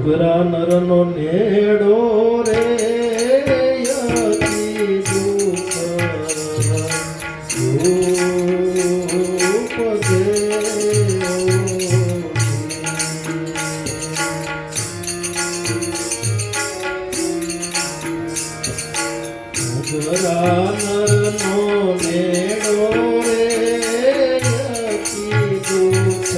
ઉગરા નરનો નેડો રે યતિ દુઃખ ઉગરા નરનો નેડો રે યતિ દુઃખ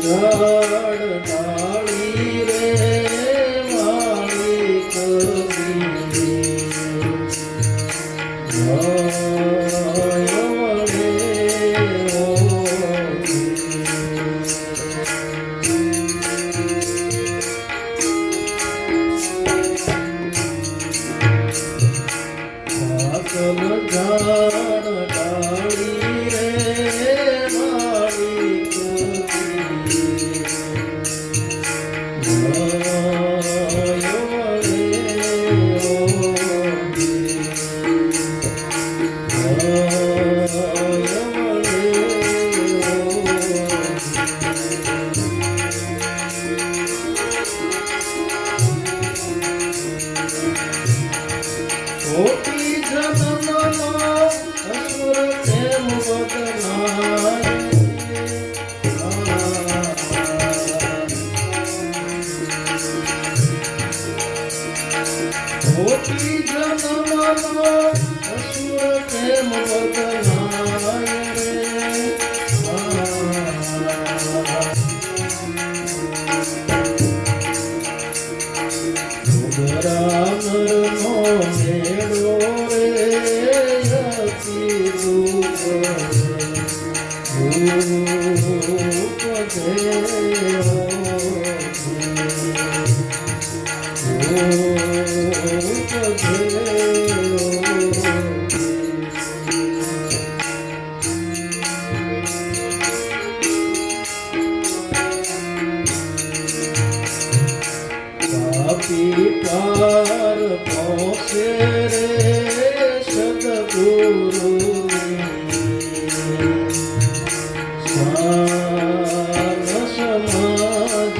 ઝાડ ડાળી રે મારી કદી ઝાડ ડાળી રે મારી કોટી જન્મનો અસુર પ્રેમ વદનાય કોટી જન્મનો અસુર પ્રેમ વદનાય નરનો મેળો રે યતી રૂપ પાપી પાર પહોંચે રે સદગુરુ સાન સમાજ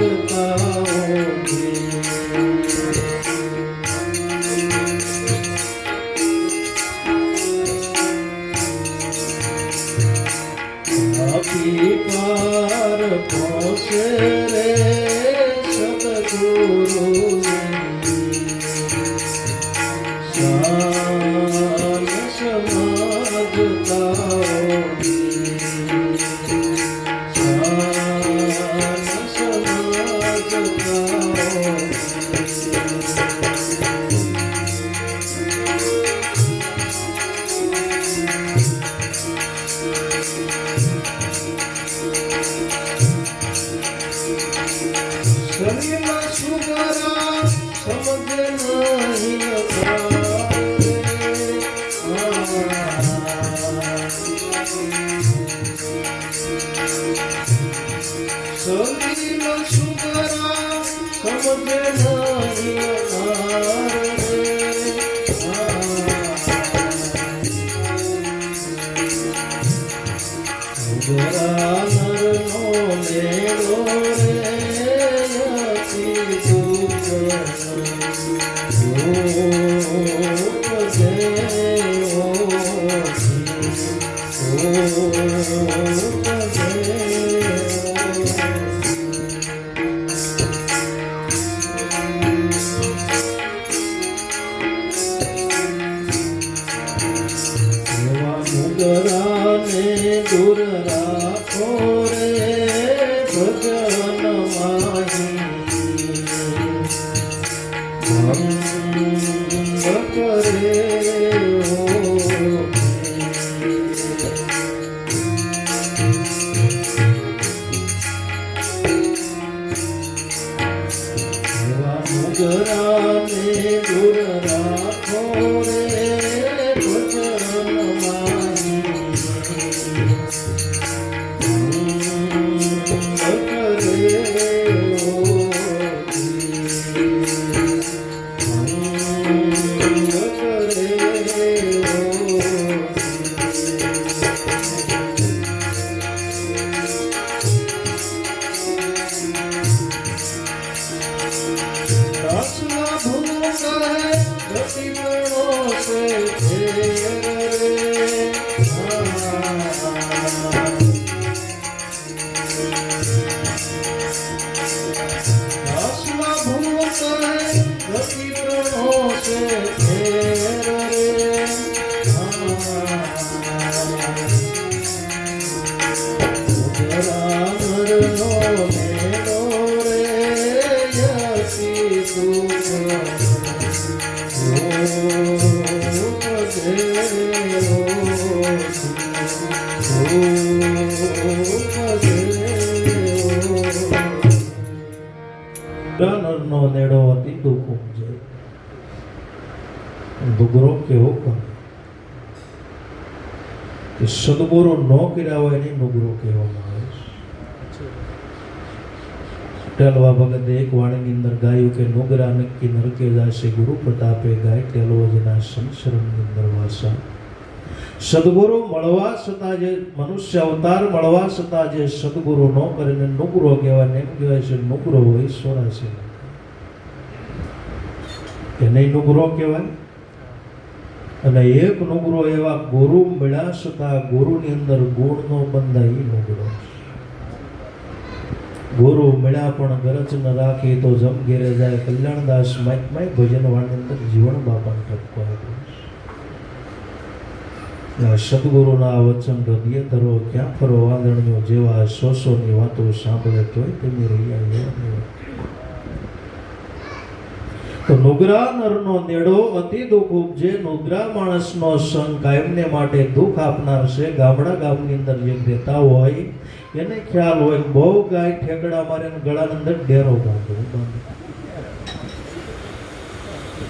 પાપી પાર પહોંચે રે સદગુરુ સાન સમાજ શરીરમાં સુગરા સમજે નહીં શરીરમાં સુગરા સમજે નરનો મેળો રે મુગરાને દૂર રાખો રે ભજન માહી ભંગ કરે મુગરાને દૂર રાખો રે ભજન માહી ભંગ કરે નેડો અતિ દુઃખ ઉપજે. દુગરો કેવો ગમે કે સદગુરુ ન કર્યા હોય એને નુગરો કહેવામાં આવે છે. ટેલવા ભગત એક વાણીની અંદર ગાયું કે નુગરા નક્કી નરકે જાશે ગુરુ પ્રતાપે ગાય ટેલવો જેના સંસરણની અંદર વાસા. સદગુરુ મળવા છતાં જે મનુષ્ય અવતાર મળવા છતાં જે સદગુરુ ન કરીને નુગરો કહેવાય એમ કહેવાય છે નુગરો હોય સોરાશે એને નુગરો કહેવાય. અને એક નુગરો એવા ગુરુ મળ્યા છતાં ગુરુની અંદર ગુણ નો બંધાય એ નુગરો. ગુરુ મળ્યા પણ ગરજ ન રાખી તો જમ ઘેરે જાય. કલ્યાણદાસ માઇકમાય ભજન વાળની અંદર જીવન બાપાને ઠપકો આપ્યો. સદગુરુના વચન હૃદય ધરો ક્યાં ફરો વાંદણીઓ જેવા સોસોની વાતો સાંભળે તોય તેની રહ્યા. તો નુગરા નરનો નેડો અતિ દુઃખ ઉપજે. નુગરા માણસનો સંગ કાયમને માટે દુઃખ આપનાર છે. ગામડા ગામની અંદર જે રહેતા હોય એને ખ્યાલ હોય બહુ ગાય ઠેકડા મારે ગળાની અંદર ડેરો બાંધવો.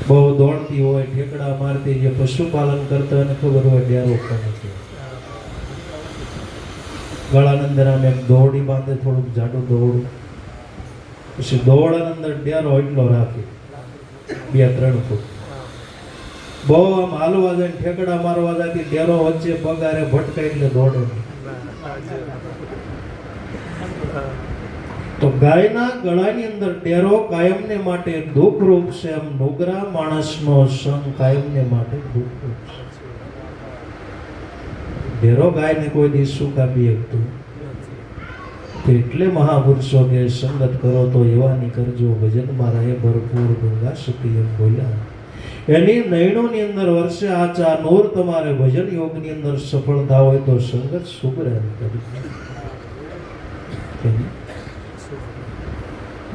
બહુ દોડતી હોય ઠેકડા મારતી જે પશુપાલન કરતા એને ખબર હોય ડેરો કોને છે. ગળાની અંદર આમ એક દોરડી બાંધે થોડુંક જાડું દોરડું પછી દોરડાની અંદર ડેરો એટલો રાખે 2-3 ફૂટ. બહુ આમ હાલવા જાય ઠેકડા મારવા જાય ડેરો વચ્ચે પગારે ભટકાય એટલે દોડે. તો ગાયના ગળાની અંદર ડેરો કાયમને માટે દુઃખરૂપ છે. એમ નુગરા માણસનો સંગ કાયમને માટે દુઃખરૂપ છે. ડેરો ગાયને કોઈ દી સુખ આપી શકતું. એટલે મહાપુરુષો કે સંગત કરો તો એવાની કરજો ભજનમાં રહે ભરપૂર ગંગા સતી એમ બોલ્યા. એની નયનોની અંદર વર્ષે આચા નૂર તમારે ભજન યોગની અંદર સફળતા હોય તો સંગત સુગરાની કરજો.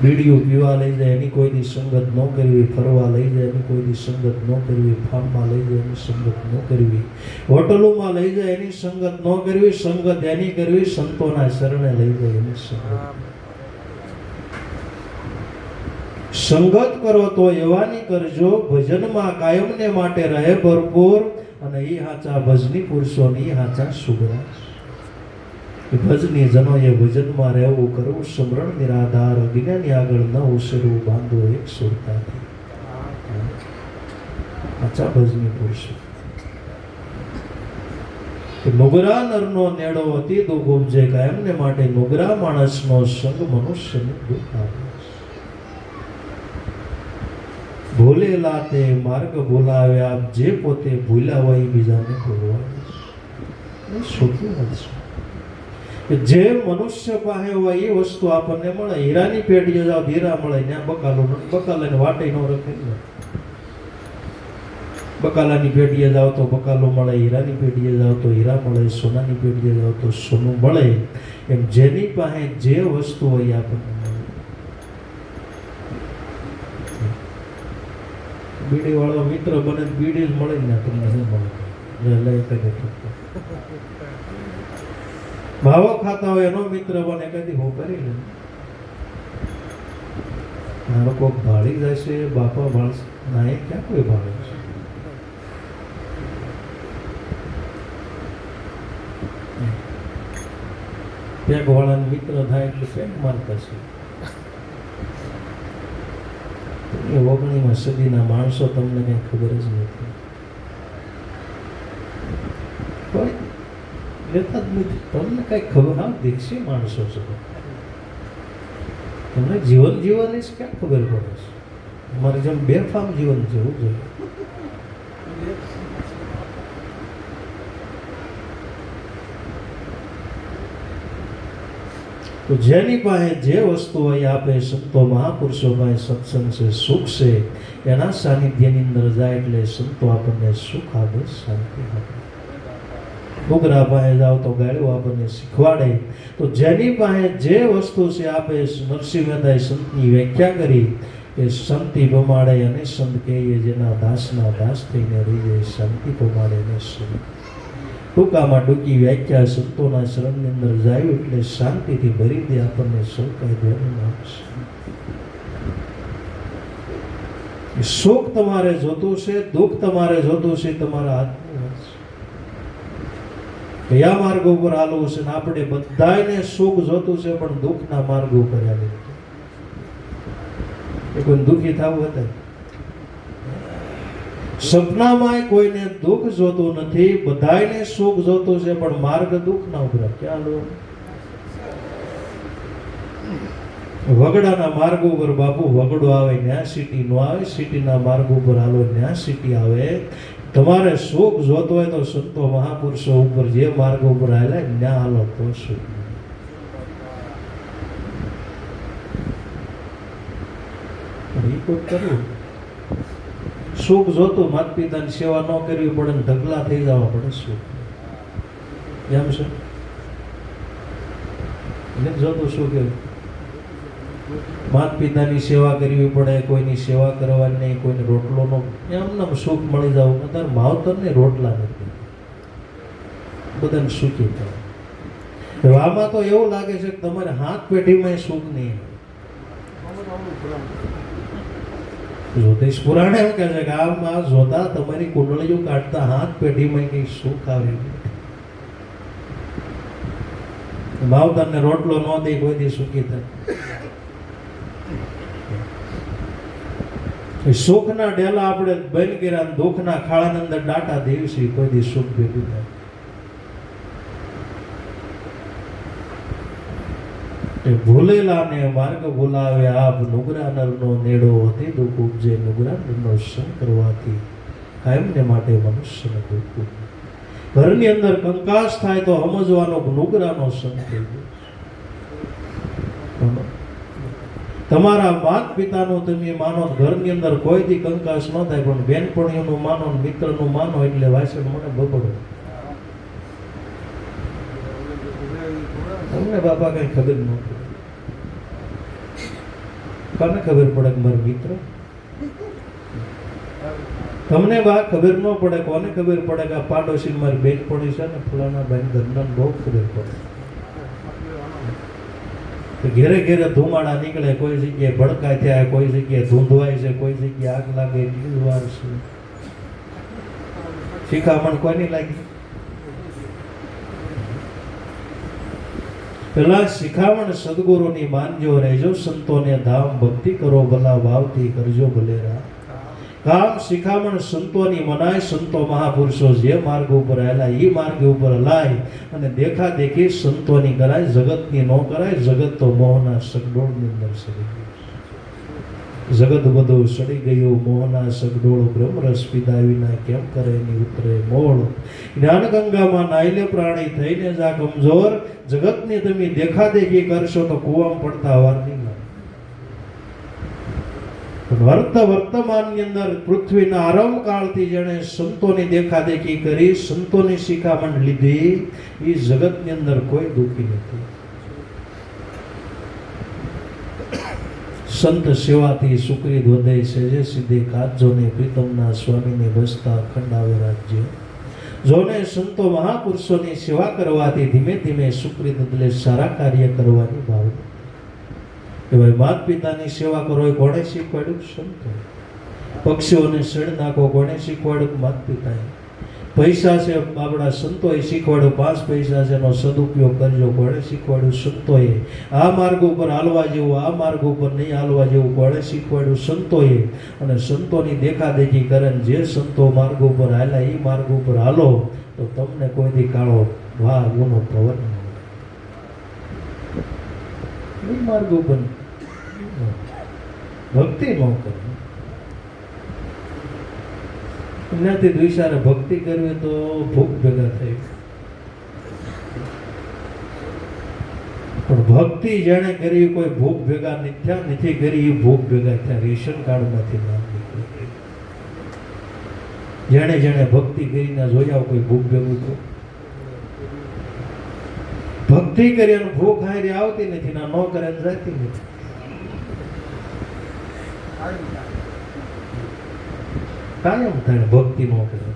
બીડીયું પીવા લઈ જાય એની કોઈની સંગત ન કરવી. ફરવા લઈ જાય એની કોઈની સંગત ન કરવી. ફાર્મમાં લઈ જાય એની સંગત ન કરવી. હોટલોમાં લઈ જાય એની સંગત ન કરવી. સંગત એની કરવી સંતોના શરણે લઈ જાય એની સંગત. સંગત કરો તો એવાની કરજો ભજનમાં કાયમને માટે રહે ભરપૂર. અને એ હાચા ભજની પુરુષોની હાચા સુગરા. ભજની જનોએ ભજનમાં રહેવું કરવું સમરણ નિરાધાર. જ્ઞાની આગળ ન ઉસરવું બાંધો એક સુરતાથી. આચા ભજની પુરુષો. નુગરા નરનો નેડો અતિ દુઃખ ઉપજે. કાયમને માટે નુગરા માણસનો સંગ મનુષ્યને દુઃખ આપે. ભૂલેલા તે માર્ગ ભૂલાવ્યા. જે પોતે ભૂલ્યા હોય બીજાને ભૂલવા. સુખી નથી. જે મનુષ્ય પાસે હોય એ વસ્તુ આપણને મળે. હીરાની પેઢીએ જાઓ હીરા મળે. ત્યાં બકાલાને વાટે ન રખે. બકાલાની પેઢીએ જાઓ તો બકાલો મળે. હીરાની પેઢીએ જાઓ તો હીરા મળે. સોનાની પેઢીએ જાઓ તો સોનું મળે. એમ જેની પાસે જે વસ્તુ હોય આપણને મળે. બીડી વાળો મિત્ર બને બીડી જ મળે ને તમને શું મળે. ભાવો ખાતા હોય એનો મિત્ર બને કદી હું કરી લે. આ લોકો ભાળી જશે બાપા ભાળશે ના એ ક્યાં કોઈ ભાળે છે. પેગ વાળાના મિત્ર થાય એટલે પેગ મારતા છે. 19મી સદીના માણસો તમને કઈ ખબર જ નથી. લેતા જ નથી. તમને કઈ ખબર હા દીક્ષી માણસો છે. તમને જીવન જીવવાની જ ક્યાં ખબર પડે છે. અમારે જેમ બેફામ જીવન જીવવું જોઈએ. તો જેની પાસે જે વસ્તુ હોય આપે. સંતો મહાપુરુષો પાસે સત્સંગ છે સુખ છે. એના સાનિધ્યની અંદર જાય એટલે સંતો આપણને સુખ આપે શાંતિ આપે. ડુગરા પાસે જાઓ તો ગાળ્યું આપણને શીખવાડે. તો જેની પાસે જે વસ્તુ છે આપે. નરસિંહ મહેતાએ સંતની વ્યાખ્યા કરી કે શાંતિ પમાડે અને સંત કહીએ. જેના દાસના દાસ થઈને રહી જાય શાંતિ પમાડે અને સંત. ટૂંકામાં ટૂંકી વ્યાખ્યા સંતોના શરણની અંદર જાય એટલે શાંતિથી ભરી દે આપણને સૌકાય દેવાનું આપશે. સુખ તમારે જોતું છે, દુઃખ તમારે જોતું છે, તમારા હાથની વાત છે. કયા માર્ગ ઉપર હાલવું છે? ને આપણે બધાને સુખ જોતું છે પણ દુઃખના માર્ગ ઉપર હાલી કોઈ દુઃખી થવું હતા. સપનામાં કોઈને દુઃખ જોતું નથી, બધાને સુખ જોતું છે પણ માર્ગ દુઃખના ઉપર ક્યાં લો? વગડાના માર્ગ ઉપર બાપુ વગડો આવે ન્યા સિટી નો આવે, સિટીના માર્ગ ઉપર હાલો ન્યા સિટી આવે. તમારે સુખ જોતો હોય તો સંતો મહાપુરુષો ઉપર જે માર્ગ ઉપર હાલે ન્યા હાલો તો સુખ. કરવું સુખ જોતું માતા પિતાની સેવા ન કરવી પડે ને ઢગલા થઈ જવા પડે. સુખ એમ છે જોતું શું કેવું? માતા પિતાની સેવા કરવી પડે, કોઈની સેવા કરવાની નહીં, કોઈને રોટલો નો એમને સુખ મળી જાવ. અત્યારે માવતર ને રોટલા નથી, બધાને સુખી થાય. આમાં તો એવું લાગે છે કે તમારે હાથ પેઢીમાં સુખ નહીં. જ્યોતિષ પુરાણ એમ કહે છે કે આમાં જોતા તમારી કુંડળીઓ કાઢતા હાથ પેઢીમાં કઈ સુખ આવે. માવતરને રોટલો ન દે કોઈ દી સુખી થાય. સુખના ડેલા આપણે બંધ કર્યા, દુઃખના ખાડાની અંદર ડાટા દેવી કોઈ દી સુખ ભેગું થાય. ભૂલેલા ને માર્ગ ભૂલાવે આપ, નુગરા નરનો નેડો હતી દુઃખ ઉપજે, નુગરા નરનો સંગ કરવાથી કાયમને માટે મનુષ્યને દુઃખ. ઘરની અંદર કંકાસ થાય તો સમજવાનો નુગરાનો સંગ થઈ ગયો. તમારા માત પિતાનું તમે માનો, ઘરની અંદર કોઈ દી કંકાસ ન થાય, પણ બેનપણીઓનું માનો, મિત્રનું માનો એટલે વાસણ મને બબડો. તમને બાપા કઈ ખબર ન પડે. કોને ખબર પડે કે મારો મિત્ર? તમને બા ખબર ન પડે. કોને ખબર પડે કે આ પાડોશી મારી બેનપણી છે ને ફલાણા ભાઈ ઘરના બહુ ખબર પડે. ઘેરે ઘેરે ધુમાડા નીકળે, કોઈ જગ્યાએ ભડકા થયા, કોઈ જગ્યાએ ધૂંધવાય છે, કોઈ જગ્યાએ આગ લાગે, એટલી વાર છે. શિખામણ કોઈની લાગી? પેલા શિખામણ સદગુરુની માનજો, રહેજો સંતોને ધામ, ભક્તિ કરો ભલા ભાવથી કરજો ભલેરા કામ. શિખામણ સંતોની મનાય, સંતો મહાપુરુષો જે માર્ગ ઉપર આવેલા એ માર્ગ ઉપર હલાય અને દેખા દેખી સંતોની કરાય, જગતની ન કરાય. જગત તો મોહના સગડોળની અંદર સડી ગયું. જગત બધું સડી ગયું મોહના સગડોળ. બ્રહ્મરસ પીધા વિના કેમ કરે એની ઉતરે મોળ. જ્ઞાન ગંગામાં નાયલે પ્રાણી થઈને જા કમજોર. જગતની તમે દેખા દેખી કરશો તો કુવામાં પડતા વાર નહીં લાગે. વર્તમાનની અંદર પૃથ્વીના આરંભ કાળથી જેણે સંતોની દેખા દેખી કરી, સંતોની શિખામણ લીધી, એ જગતની અંદર કોઈ દુઃખી નથી. સંત સેવાથી સુકરી વધે છે, જે સીધે કાજોને પ્રીતમના સ્વામીને બસતા ખંડાવે રાજ્ય. જોને સંતો મહાપુરુષોની સેવા કરવાથી ધીમે ધીમે સુકરી બદલે સારા કાર્ય કરવાની ભાવના. કે ભાઈ માતા પિતાની સેવા કરો એ કોણે શીખવાડ્યું? સંતો. પક્ષીઓને શેડ નાખો કોણે શીખવાડ્યું? માતા પિતાએ. પૈસા છે આપણા સંતોએ શીખવાડ્યું, 5 પૈસા છે એનો સદુપયોગ કરજો કોણે શીખવાડ્યું? સંતોએ. આ માર્ગ ઉપર હાલવા જેવું, આ માર્ગ ઉપર નહીં હાલવા જેવું કોણે શીખવાડ્યું? સંતોએ. અને સંતોની દેખાદેખી કરે ને જે સંતો માર્ગ ઉપર હાલ્યા એ માર્ગ ઉપર હાલો તો તમને કોઈથી કાળો વાહ ગુનો પવન એ માર્ગ ઉપર ભક્તિ ન કરે. એનાથી દ્વિસારે ભક્તિ કરવી તો ભૂખ ભેગા થઈ. પણ ભક્તિ જેણે કરી કોઈ ભૂખ ભેગા નથી કરી, એ ભૂખ ભેગા થયા. રેશન કાર્ડમાંથી નામ નીકળ્યું. જેણે જેણે ભક્તિ કરીને જોયા કોઈ ભૂખ ભેગું થયું. ભક્તિ કરી અને ભૂખ હારી આવતી નથી, ના ન કરે જતી નથી. કાયમ થાય ભક્તિ ન કરે.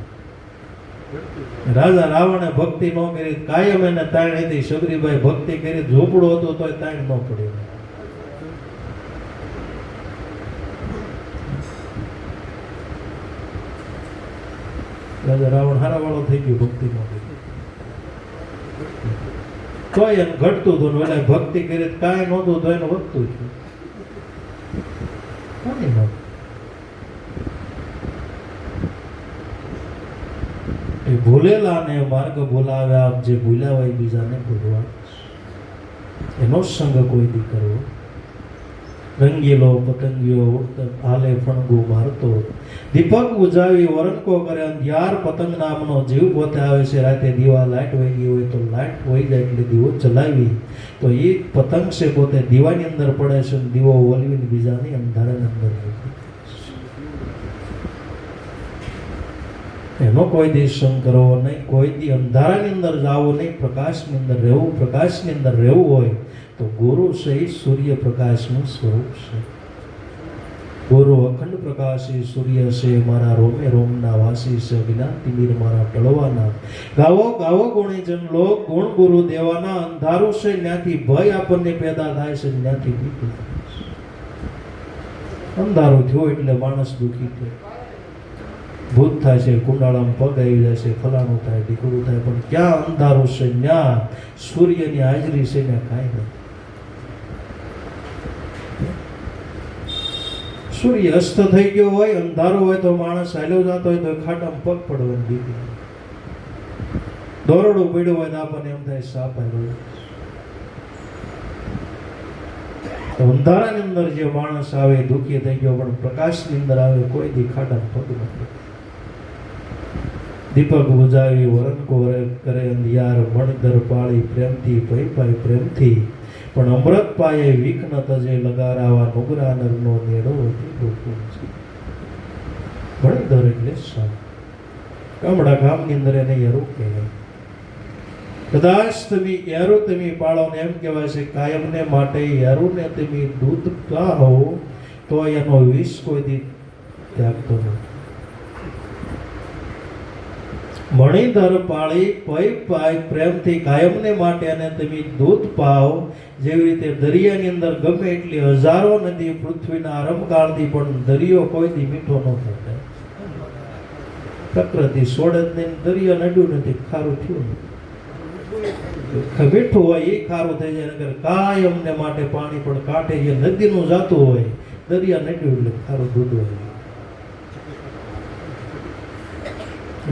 રાજા રાવણે ભક્તિ ન કરી, કાયમ એને તાણ હતી. સબરીબાઈ ભક્તિ કરી, ઝૂંપડો હતો તોય તાણ ન પડ્યો. રાજા રાવણ હારાવાળો થઈ ગયો ભક્તિમાં. તોય એને ઘટતું હતું ને ઓલા ભક્તિ કરી કાંઈ નહોતું તો એને વધતું થયું. કાંઈ નહોતું. એ ભૂલેલાને માર્ગ બોલાવે આપ, જે ભૂલ્યા હોય બીજાને ભૂલવા. એનો સંગ કોઈ દી કરવો. રંગીલો પતંગિયો હાલે ફણગો મારતો, દીપક બુજાવી વરણકો કરે અંધિયાર પતંગ નામનો જીવ પોતે આવે છે. રાતે દીવા લાઈટ વહી ગઈ હોય તો લાઈટ વહી જાય એટલે દીવો ચલાવી તો એ પતંગ છે પોતે દીવાની અંદર પડે છે, દીવો ઓલવીને બીજાની અંધારાની અંદર. એનો કોઈ દી સંગ કરવો નહીં, કોઈ દી અંધારાની અંદર જવું નહીં, પ્રકાશની અંદર રહેવું. પ્રકાશની અંદર રહેવું હોય તો ગુરુ છે એ સૂર્ય પ્રકાશનું સ્વરૂપ છે. ગુરુ અખંડ પ્રકાશી સૂર્ય છે, મારા રોમે રોમના વાસી છે, જ્ઞાતિવીર મારા ટળવાના. ગાવો ગાવો ગુણીજન લોક, ગુણ ગુરુ દેવાના. અંધારું છે ત્યાંથી ભય આપણને પેદા થાય છે, ત્યાંથી બીક થાય છે. અંધારું થયું એટલે માણસ દુઃખી થાય, ભૂત થાય છે, કુંડાળામાં પગ આવી જાય છે, ફલાણું થાય, ઢીકડું થાય. પણ ક્યાં અંધારું છે ત્યાં સૂર્યની હાજરી છે ને કાંઈ નથી. સૂર્ય અસ્ત થઈ ગયો હોય, અંધારું હોય તો માણસ હાલ્યો જતો હોય તો ખાડામાં પગ પડવાની બીક. દોરડું પડ્યું હોય તો આપણને એમ થાય સાપ આવ્યો. અંધારાની અંદર જે માણસ આવે દુઃખી થઈ ગયો, પણ પ્રકાશની અંદર આવે કોઈ દી ખાડામાં પગ નથી. દીપક બુજાવી વરણકો કરે અંધિયાર, મણદર પાળી પ્રેમથી પૈ પાય પ્રેમથી. પણ અમૃત પાયે વિઘ્ન તજે લગારાવા, નુગરા નરનો નેડો હતી ગોકુળ છે. મણદર એટલે સાપ. ગામડા ગામની અંદર એને યરું કહેવાય. કદાચ તમે યારું તમે પાળો ને એમ કહેવાય છે કાયમને માટે યારું ને તમે દૂધ પાહો તો એનો વિષ કોઈ દી ત્યાગતો નથી. મણિધર પાળી પૈ પાય પ્રેમથી કાયમને માટે અને તમે દૂધ પાવ. જેવી રીતે દરિયાની અંદર ગમે એટલી હજારો નદી પૃથ્વીના આરંભકાળથી પણ દરિયો કોઈ દી મીઠો ન થતો. પ્રકૃતિ છોડે જ નહીં, દરિયો નડ્યું નથી, ખારું થયું મીઠું હોય એ ખારું થઈ જાય. નગર કાયમને માટે પાણી પણ કાંઠે જે નદીનું જાતું હોય, દરિયા નડ્યું એટલે ખારું દૂધ હોય.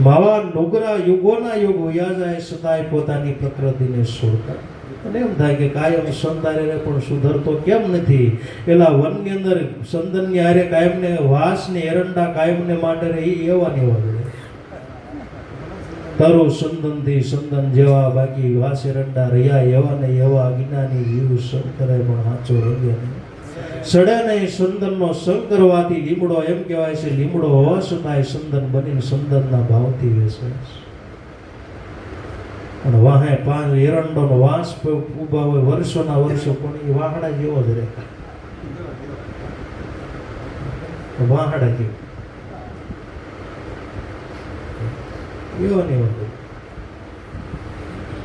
માવા નુગરા યુગોના યુગ વયા જાય સદાય પોતાની પ્રકૃતિને છોડતા. અને એમ થાય કે કાયમ સંદારે પણ સુધરતો કેમ નથી. પેલા વનની અંદર સંદનની હારે કાયમને વાસ ને એરંડા કાયમને માટે રહે એવા ને એવા. તરો સંદનથી સંદન જેવા, બાકી વાસ એરંડા રહ્યા એવા ને એવા. અજ્ઞાની જીવ શંકરે પણ હાચો રંગ્યા નહીં. સડે નહીં સંદનનો સંગ કરવાથી લીમડો એમ કહેવાય છે. લીમડો હોવા છતાંય સંદન બનીને સંદનના ભાવથી વેસે. અને વાહે પાંચ એરંડોનો વાસ ઉભા હોય વર્ષોના વર્ષો, પણ એ વાહડા જેવો જ રહે. વાહડા જેવો એવો ને એવો.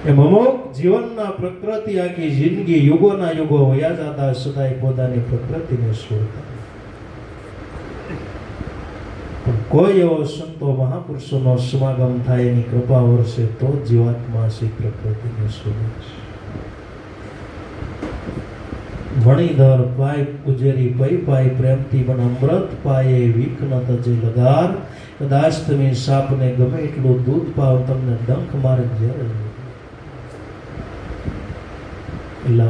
એમ અમુક જીવનના પ્રકૃતિ આખી જિંદગી યુગોના યુગો વયા જતા સદાય પોતાની પ્રકૃતિને છોડતા. પણ કોઈ એવો સંતો મહાપુરુષોનો સમાગમ થાય, એની કૃપા વર્ષે તો જીવાત્મા સી પ્રકૃતિને છોડે છે. મણિધર પાય પૂજેરી પૈ પાય પ્રેમથી, પણ અમૃત પાયે વિઘ્ન તજે લગાર. કદાચ તમે સાપને ગમે એટલું દૂધ પાવ, તમને ડંખ મારે જ્યારે એટલે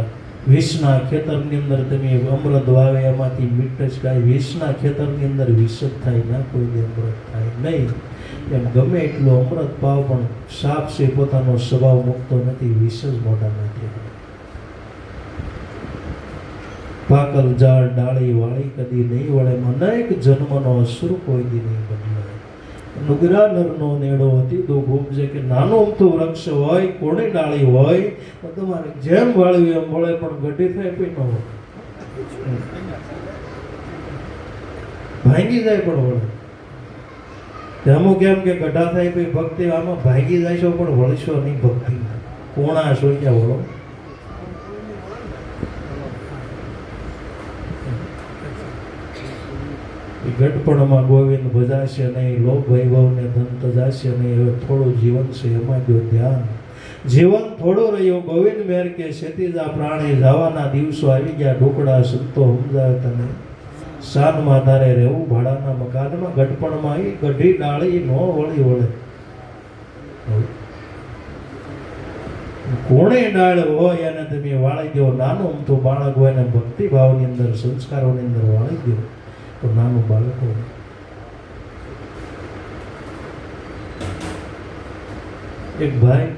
વિષના ખેતરની અંદર તમે અમૃત વાવે એમાંથી મીઠ જ કાંઈ. વિષના ખેતરની અંદર વિષ જ થાય, ના કોઈ દે અમૃત થાય નહીં. એમ ગમે એટલું અમૃત પાવ પણ સાપ છે પોતાનો સ્વભાવ મૂકતો નથી, વિષ જ મોઢા નથી. પાકલ ઝાડ ડાળી વાળી કદી નહીં વળે, અનેક જન્મનો અસુર કોઈ દી નહીં બદલાય. નુગરા નરનો નેડો હતી દુઃખ ઉપજે. કે નાનું અમથું વૃક્ષ હોય, કોણી ડાળી હોય તો તમારે જેમ વાળ્યું એમ વળે, પણ ગઢી થાય કોઈ ન હોય, ભાંગી જાય પણ વળે. અમુક એમ કે ગઢા થાય પછી ભક્તિ આમાં ભાંગી જાય છો પણ વળશો નહીં. ભક્તિ કોણા છો ત્યાં વળો. ગઢપણમાં ગોવિંદ ભજાશે નહીં, લોભ વૈભવને ધન તજાશે નહીં. હવે થોડું જીવન છે એમાં જો ધ્યાન. જીવન થોડો રહ્યો ગોવિંદ મેર કે ક્ષિતિજા પ્રાણી, જવાના દિવસો આવી ગયા ઢોકળા સંતો સમજાવે તને. શાનમાં તારે રહેવું ભાડાના મકાનમાં. ગઢપણમાં એ ગઢી ડાળી નો વળી વળે. કોણે ડાળ હોય એને તમે વાળી દો. નાનું અમથું બાળક હોય ને ભક્તિ ભાવની અંદર સંસ્કારોની અંદર વાળી દો તો નાનું બાળક હોય. એક ભાઈ,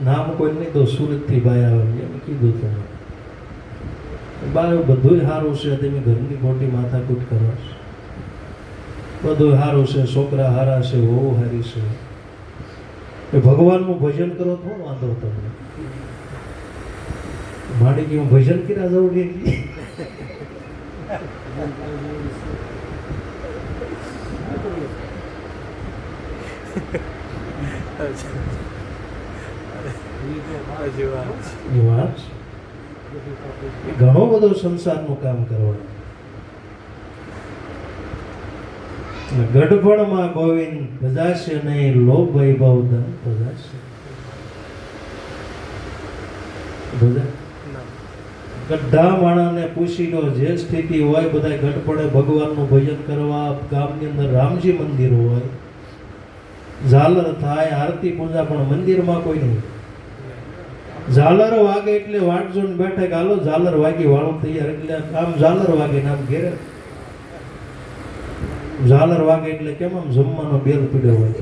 નામ કોઈ નહીં તો સુરતથી ભાઈ આવે, એમ કીધું તમે બાર બધું સારું છે, તમે ઘરની ખોટી માથાકૂટ કરો છો. બધું સારું છે, છોકરા સારા છે, વહુ સારી છે, એ ભગવાનનું ભજન કરો તો વાંધો તમને. માડી કે હું ભજન કર્યા જવું નહીં. ઘણો બધો સંસારનું કામ કરવાનું. ગઢપણમાં ગોવિંદ ભજાશે નહીં, લોભ વૈભવ ધન ભજાશે. ગઢા માણાને પૂછી લો, જે સ્થિતિ હોય બધા ગઢપણે ભગવાનનું ભજન કરવા. ગામની અંદર રામજી મંદિર હોય, ઝાલર થાય, આરતી પૂજા, પણ મંદિરમાં કોઈ નહીં. ઝાલર વાગે એટલે વાટ જોઈને બેઠે કે હાલો ઝાલર વાગી વાળું તૈયાર, એટલે આમ ઝાલર વાગે ને આમ ઘેરે. ઝાલર વાગે એટલે કેમ આમ જમવાનો બેલ પીડ્યો હોય.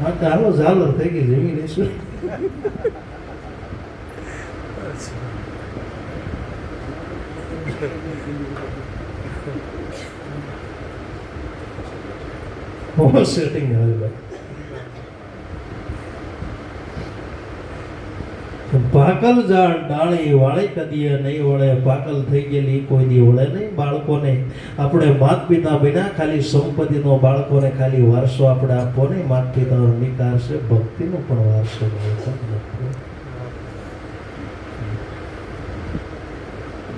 હા તો હાલો ઝાલર થઈ ગઈ, જમી લઈશું. સેટિંગ હવે ભાઈ. પાકલ ઝાડ ડાળી વાળી કદીએ નહીં વળે. પાકલ થઈ ગયેલી કોઈ દી વળે નહીં. બાળકોને આપણે માત પિતા વિના ખાલી સંપત્તિનો, બાળકોને ખાલી વારસો આપણે આપવો નહીં. માત પિતાનો નિકાર છે, ભક્તિનો પણ વારસો.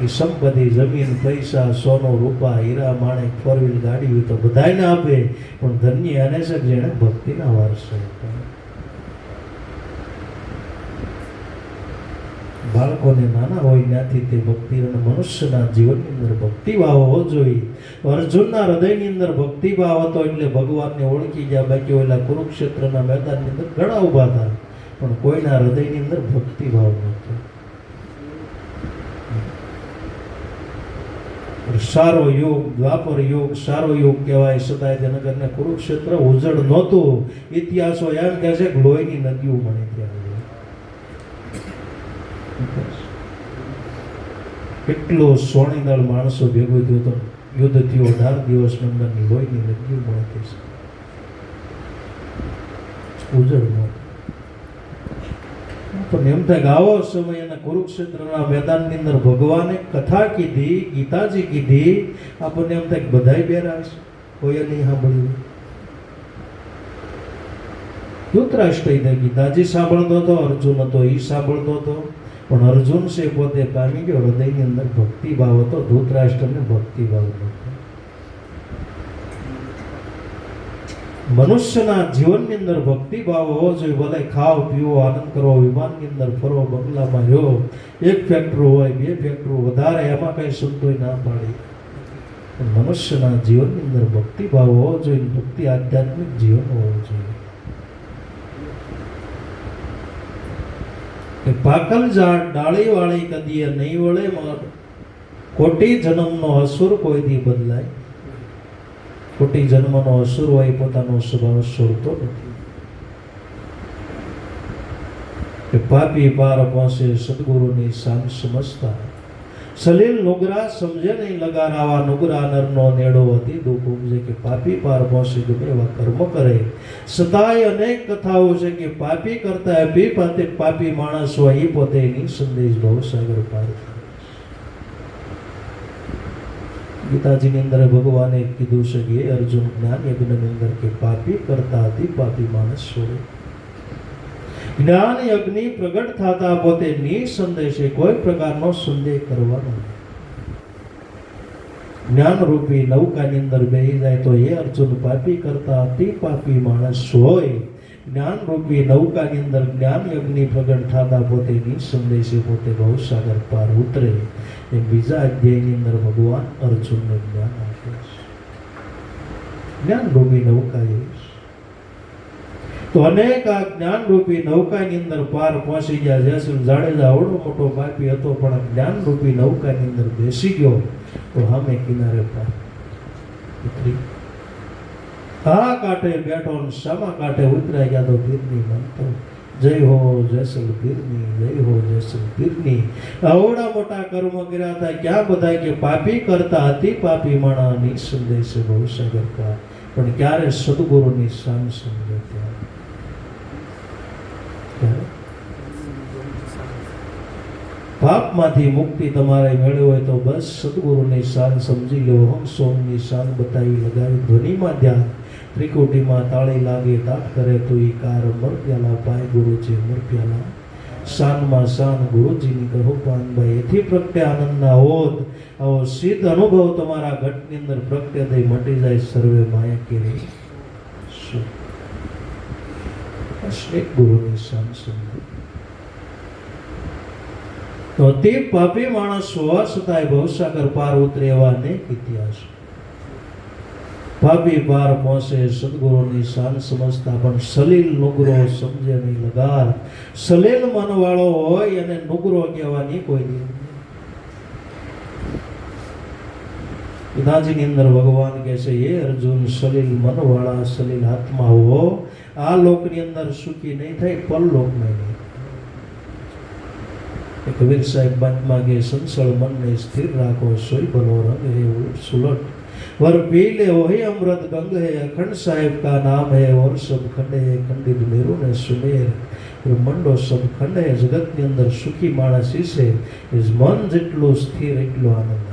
એ સંપત્તિ, જમીન, પૈસા, સોનું, રૂપા, હીરા, માણેક, ફોર વ્હીલ ગાડી હોય તો બધાને આપે, પણ ધન્ય એને છે જેને ભક્તિના વારસો. બાળકોને નાના હોય ત્યાંથી તે ભક્તિ અને મનુષ્યના જીવનની અંદર ભક્તિભાવ હોવો જોઈએ. અર્જુનના હૃદયની અંદર ભક્તિભાવ હતો એટલે ભગવાનને ઓળખી ગયા. બાકી ઓલા કુરુક્ષેત્રના મેદાનની અંદર ઘણા ઊભા હતા, પણ કોઈના હૃદયની અંદર ભક્તિભાવ નહોતો. સારો યુગ, દ્વાપર યુગ સારો યુગ કહેવાય. સદાયનગરને કુરુક્ષેત્ર ઉજળ નહોતું. ઇતિહાસો એમ કહે છે કે લોહીની નદીઓ મળી ત્યાં. કેટલો સોણીદળ માણસો ભેગો થયો હતો. યુદ્ધ થયો, 18 દિવસ નંદનની લોહીની નદીઓ મળતી છે. ઉજળમાં પણ એમ થાય કે આવો સમય અને કુરુક્ષેત્રના મેદાનની અંદર ભગવાને કથા કીધી, ગીતાજી કીધી. આપણને એમ થાય કે બધાય બેરા છે, કોઈએ નહીં સાંભળ્યું. ધૃતરાષ્ટ્ર ગીતાજી સાંભળતો હતો, અર્જુન હતો એ સાંભળતો હતો, પણ અર્જુન છે પોતે પામી ગયો. હૃદયની અંદર ભક્તિભાવ હતો, ધૃતરાષ્ટ્રને ભક્તિભાવ નહોતો. મનુષ્યના જીવનની અંદર ભક્તિભાવ હોવો જોઈએ. ભલે ખાઓ પીવો, આનંદ કરો, વિમાનની અંદર ફરો, બંગલામાં રહ્યો, એક ફેક્ટરી હોય, 2 ફેક્ટરી વધારે, એમાં કઈ સંતોય ના પાડી. પણ મનુષ્યના જીવનની અંદર ભક્તિભાવ હોવો જોઈએ. ભક્તિ આધ્યાત્મિક જીવન હોવું જોઈએ. પાકલ ઝાડ ડાળી વાળી કદીએ નહીં વળે. કોટી જન્મનો અસુર કોઈ દી બદલાય. કોટી જન્મનો અસુર હોય પોતાનો સ્વભાવ છોડતો નથી. પાપી પાર પહોંચે સદગુરુની શાન સમજતા. સલીલ નુગરા સમજે નહીં લગારાવા. નુગરા નરનો નેડો હતી દુઃખ ઉપજે. કે પાપી પાર પહોંચે ગમે એવા કર્મ કરે. સદાય અનેક કથાઓ છે કે પાપી કરતા પાપી માણસ હોય એ પોતે નિસંદેશ ભવસાગર પાર. ગીતાજીની અંદર ભગવાને કીધું છે કે અર્જુન જ્ઞાન યજ્ઞની અંદર કે પાપી કરતા પાપી માણસ હોય. જ્ઞાન યજ્ઞ પ્રગટ થતા પોતે નિસંદેશે કોઈ પ્રકારનો સંદેહ કરવાનો. જ્ઞાનરૂપી નૌકાની અંદર બેસી જાય તો એ અર્જુન પાપી કરતા અતિ પાપી માણસ હોય. જ્ઞાનરૂપી નૌકાની અંદર જ્ઞાન યજ્ઞ પ્રગટ થતા પોતે નિસંદેશી પોતે ભવસાગર પાર ઉતરે. એ બીજા અધ્યાયની અંદર ભગવાન અર્જુનને જ્ઞાન આપે છે. જ્ઞાનરૂપી નૌકા એ તો અનેક આ જ્ઞાનરૂપી નૌકાની અંદર પાર પહોંચી ગયા. જયસિંહ જાડેજા આવડો મોટો પાપી હતો પણ જ્ઞાનરૂપી નૌકાની અંદર બેસી ગયો તો સામે કિનારે પાર ઉતરી. આ કાંઠે બેઠો ને સામા કાંઠે ઉતરાઈ ગયા તો પીરની માનતો જય હો જયસલ પીરની, જય હો જયસલ પીરની. આવડા મોટા કર્મ કર્યા હતા ક્યાં બધા કે પાપી કરતા અતિ પાપી માણા નિસંદેશે ભવસાગર પાર. પણ ક્યારે સદગુરુની શાન સમજે ત્યારે પાપમાંથી મુક્તિ તમારે મેળવી હોય તો બસ સદગુરુની શાન સમજી લો. હમ સોમની શાન બતાવી લગાવી ધ્વનિમાં ધ્યાન, ત્રિકુટીમાં તાળી લાગે તાટ કરે તો ઈ કાર મર પ્યાલા પાય ગુરુજી મર પ્યાલા. શાનમાં શાન ગુરુજીની કહો પાનભાઈ. એથી પ્રગટે આનંદના હોત આવો સિદ્ધ અનુભવ તમારા ઘટની અંદર પ્રગટે થઈ મટી જાય સર્વે માયા કેરી શું. એક ગુરુની શાન સમજો. તો તે પાપી માણસ હોવા છતાંય ભવસાગર પાર ઉતરે એવા અનેક ઇતિહાસ. પાપી પાર પહોંચે સદગુરુની શાન સમજતા પણ સલીલ નુગરો સમજે નહીં લગાર. સલીલ મનવાળો હોય અને નુગરો કહેવાની કોઈ નહીં. ગીતાજીની અંદર ભગવાન કહે છે એ અર્જુન સલીલ મનવાળા સલીલ આત્મા હો આ લોકની અંદર સુખી નહીં થાય પરલોકમાં નહીં. કબીર સાહેબ બાતમાં કે સંસળ મનને સ્થિર રાખો સોઈ બનો રંગ હે સુલટ वर पीले वही अमृत गंग है. अखंड साहेब का नाम है और सब खंड है. खंडित मेरु ने सुमेर मंडो सब खंड है. जगत ની અંદર સુખી માણસ છે ઇસ મન જેટલું સ્થિર એટલો આનંદ.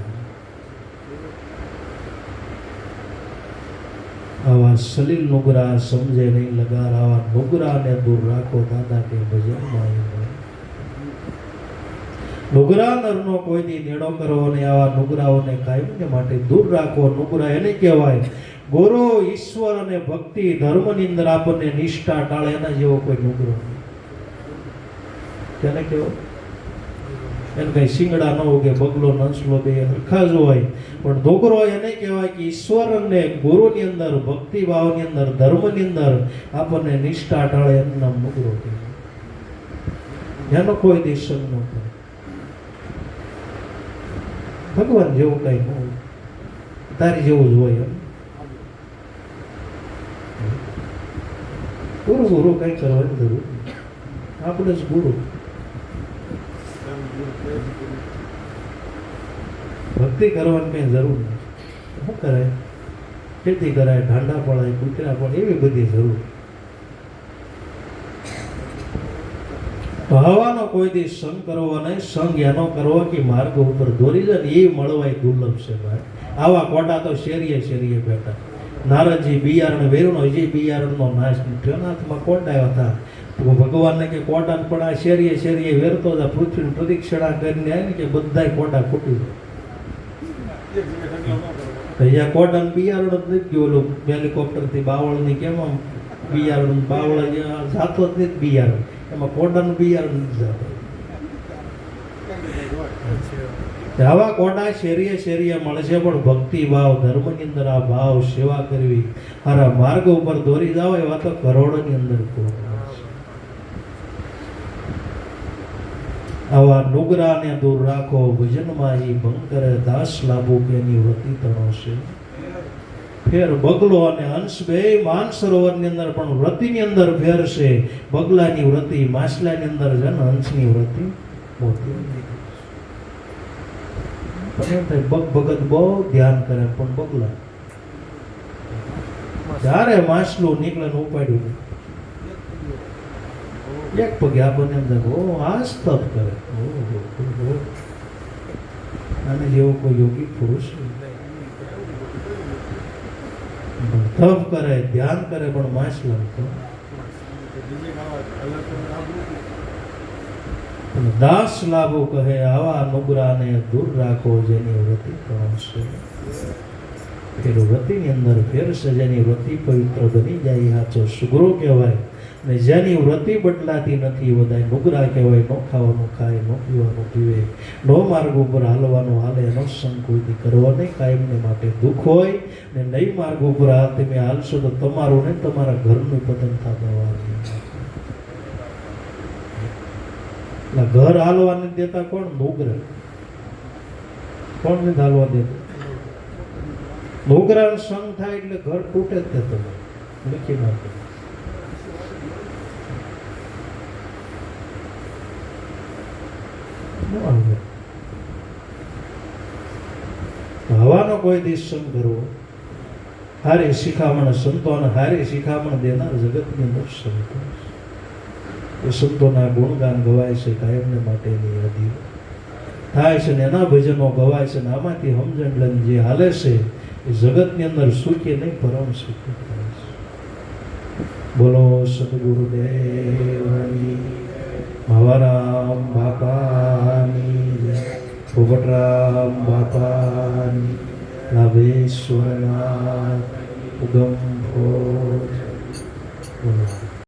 આવા સલીલ નુગરા સમજે નહીં લગાર. આવા નુગરાને દૂર રાખો દાદા કે ભજનમાં. નુગરા નરનો કોઈ દી નેડો કરવો નહીં. આવા નુગરાઓને કાયમને માટે દૂર રાખો. નુગરા એને કહેવાય ગુરુ ઈશ્વર અને ભક્તિ ધર્મની અંદર આપણને નિષ્ઠા ટાળે એના જેવો કોઈ નુગરો નહીં. તેને કેવો એને કઈ શિંગડા ન ઉગે બગલો નસલો બે હરખા જ હોય પણ નુગરો એને કહેવાય કે ઈશ્વર અને ગુરુની અંદર ભક્તિ ભાવની અંદર ધર્મની અંદર આપણને નિષ્ઠા ટાળે એનું નામ નુગરો કહેવાય. એનો કોઈ દેશન ન કરે. ભગવાન જેવું કઈ ન હોય તારી જેવું જ હોય. ગુરુ ગુરુ કઈ કરવાની જરૂર આપણે જ ગુરુ. ભક્તિ કરવાની કઈ જરૂર નહીં. શું કરાય? ખેતી કરાય, ઢાંડા પડાય, કૂતરા પડાય, એવી બધી જરૂર. ભાવાનો કોઈ દી સંગ કરવો નહીં. સંગ એનો કરવો કે માર્ગ ઉપર દોરી જાય ને એ મળવાય દુર્લભ છે ભાઈ. આવા કોટા તો શેરીએ શેરીએ બેઠા. નારદજી બિયારણ વેરણો જે બિયારણનો નાશ થયો હાથમાં કોટાયો હતા. ભગવાનને કે કોટા પણ આ શેરીએ શેરીએ વેરતો હતા. પૃથ્વીની પ્રદક્ષિણા કરીને આવે ને કે બધા કોટા ખૂટી જાય. અહીંયા કોટા બિયારણ જ નથી ગયો. ઓલું હેલિકોપ્ટરથી બાવળની કેમ આમ બિયારણ બાવળ જાતો જ નથી બિયારણ. એમાં કોટાનું બિયારણ નથી જતું. આવા કોટા શેરીએ શેરીએ મળશે પણ ભક્તિ ભાવ ધર્મની અંદર આ ભાવ સેવા કરવી હારા માર્ગ ઉપર દોરી જાવ એવા તો કરોડોની અંદર આવા નુગરાને દૂર રાખો. ભજનમાં એ ભંગ કરે દાસ લાભો કે એની વૃત્તિ તણો છે. ફેર બગલો અને હંસ બે માન સરોવરની અંદર પણ વ્રતિની અંદર ફેર છે. બગલાની વૃત્તિ માછલાની અંદર છે ને હંસની વૃત્તિ મોટી. બગ ભગત બહુ ધ્યાન કરે પણ બગલા જ્યારે માછલું નીકળે ને ઉપાડ્યું એક પગે આ બને એમ ઓ આ સ્તપ કરે. આને જેવો કોઈ યોગી પુરુષ તપ કરે ધ્યાન કરે પણ માછલા અને દાસ લાભો કહે આવા નુગરાને દૂર રાખો જેની વ્રતિ પ્રણશે. ફેર વ્રતિની અંદર ફેરશે જેની વ્રતિ પવિત્ર બની જાય સાચો સુગરો કહેવાય. ને જેની વ્રતિ બદલાતી નથી એ બધા નુગરા કહેવાય. ન ખાવાનું ખાય, ન પીવાનું પીવે, નો માર્ગ ઉપર હાલવાનું હાલે, એનો સંગ કોઈથી કરવો નહીં. કાયમને માટે દુઃખ હોય ને નહીં માર્ગ ઉપર તમે હાલશો તો તમારું ને તમારા ઘરનું પતન થવાનું. ઘર હાલવા નથી દેતા કોણ? નુગરા. કોણ નથી હાલવા દેતું? નુગરા સંગ થાય એટલે ઘર તૂટે જ તે. તમે લખી નાખો. હવાનો કોઈ દિવસ સંગ કરવો. હારી શિખામણ સંતોને હારી શિખામણ દેનાર જગતની અંદર સંતો. એ સંતોના ગુણગાન ગવાય છે કાયમને માટેની યાદી થાય છે ને એના ભજનો ગવાય છે ને આમાંથી સમજણ લઈને જે હાલે છે એ જગતની અંદર સુખી નહીં પરમ સુખી થાય છે. બોલો સદગુરુદેવની, ભાવારામ બાપાની જય, પોપટરામ બાપાની, લાભેશ્વરનાથ ઉગમ